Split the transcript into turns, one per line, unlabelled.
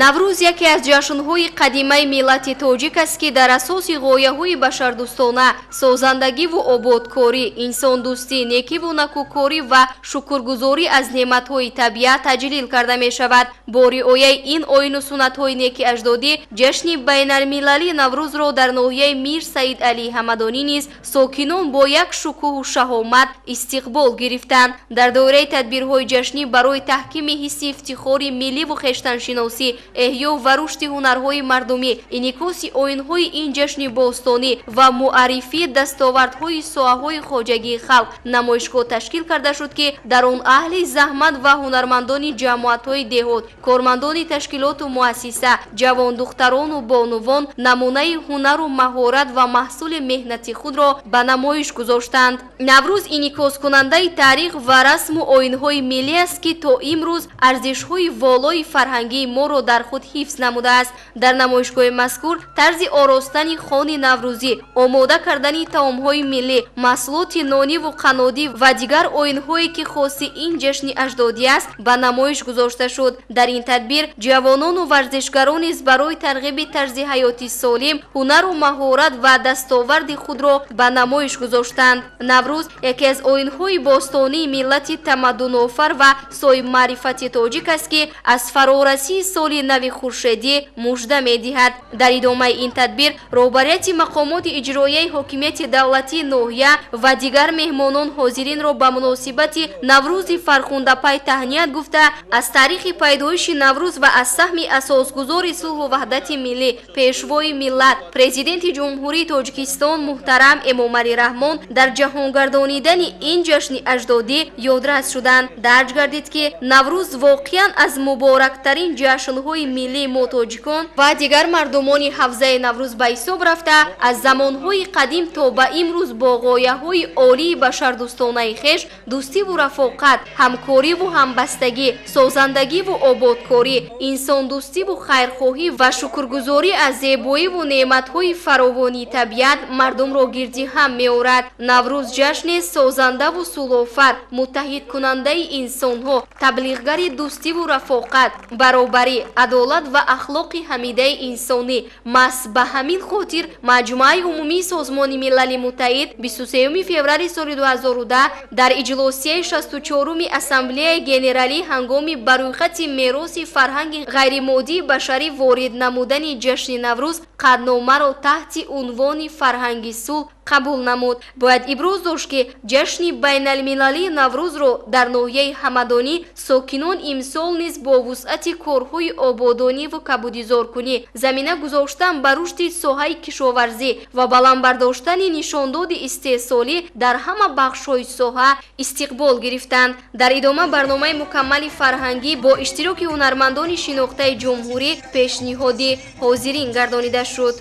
наврӯз яке аз ҷашнҳои қадимаи миллати тоҷик аст ки дар асоси ғояҳои башардӯстона, созандагиву ободкорӣ, инсондӯстӣ, некиву накӯкорӣ ва шукргузорӣ аз неъматҳои табиат таҷлил карда мешавад. Бо риояи ин оину суннатҳои неки аҷдодӣ, ҷашни байналмилалии Наврӯзро дар ноҳияи Мир Саид Алии Ҳамадонӣ низ сокинон бо як шукӯҳу шаҳомат истиқбол гирифтанд. Дар доираи тадбирҳои ҷашнӣ барои таҳкими ҳисси ифтихори милливу хештаншиносӣ, эҳё ва рушди ҳунарҳои мардумӣ, инъикоси оинҳои ин ҷашни бостонӣ ва муаррифии дастовардҳои соҳаҳои хоҷагии халқ намоишгоҳ ташкил карда шуд ки дар он аҳли заҳмат ва ҳунармандони ҷамоатҳои деҳот, кормандони ташкилоту муассиса, ҷавондухтарону бонувон намунаи ҳунару маҳорат ва маҳсули меҳнати худро ба намоиш гузоштанд. Наврӯз инъикоскунандаи таърих ва расму оинҳои миллӣ аст ки то имрӯз арзишҳои волои фарҳангии моро дар худ ҳифз намудааст. Дар намоишгоҳи мазкур тарзи оростани хони наврӯзӣ, омода кардани таомҳои миллӣ, маҳсулоти нониву қаннодӣ ва дигар оинҳое ки хоси ин ҷашни аҷдодӣ аст ба намоиш гузошта шуд. Дар ин тадбир ҷавонону варзишгарон низ барои тарғиби тарзи ҳаёти солим, ҳунару маҳорат ва дастоварди худро ба намоиш гузоштанд. Наврӯз яке аз оинҳои бостонии миллати тамаддунофар ва соҳибмаърифати тоҷик аст ки аз фарорасии соли нави хуршедӣ мужда медиҳад. Дар идомаи ин тадбир роҳбарияти мақомоти иҷроияи ҳокимияти давлатии ноҳия ва дигар меҳмонон ҳозиринро ба муносибати Наврӯзи фархундапай таҳният гуфта, аз таърихи пайдоиши Наврӯз ва аз саҳми асосгузори сулҳу ваҳдати миллӣ, пешвои миллат, президенти ҷумҳурии Тоҷикистон муҳтарам Эмомалӣ Раҳмон дар ҷаҳонгардонидани ин ҷашни аҷдодӣ ёдрас шуданд. Дарҷ гардид ки Наврӯз воқеан аз муборактарин ҷашнҳои миллии мо тоҷикон ва дигар мардумони ҳавзаи Наврӯз ба ҳисоб рафта, аз замонҳои қадим то ба имрӯз бо ғояҳои олии башардӯстонаи хеш, дӯстиву рафоқат, ҳамкориву ҳамбастагӣ, созандагиву ободкорӣ, инсондӯстиву хайрхоҳӣ ва шукргузорӣ аз зебоиву неъматҳои фаровонии табиат мардумро гирди ҳам меорад. Наврӯз ҷашнест созандаву сулҳофар, муттаҳидкунандаи инсонҳо, таблиғгари дӯстиву рафоқат, баробарӣ, адолат ва ахлоқи ҳамидаи инсонӣ. Мас ба ҳамин хотир Маҷмӯаи умумии Созмони Милали Муттаҳид 23 феврали соли 2010 дар иҷлосияи 64-уми Ассамблеяи Генералии ҳангоми барӯйхати мероси фарҳанги ғайримоддии башарӣ ворид намудани ҷашни Наврӯз қадномаро таҳти унвони фарҳанги сулҳ қабул намуд. Бояд иброз дошт ки ҷашни байналмилалии Наврӯзро дар ноҳияи Ҳамадонӣ сокинон имсол низ бо вусъати корҳои ободониву кабудизоркунӣ замина гузоштан ба рушди соҳаи кишоварзӣ ва баландбардоштани нишондоди истеҳсолӣ дар ҳама бахшҳои соҳа истиқбол гирифтанд. Дар идома барномаи мукаммали фарҳангӣ бо иштироки ҳунармандони шинохтаи ҷумҳурӣ пешниҳодӣ ҳозирин гардонида шуд.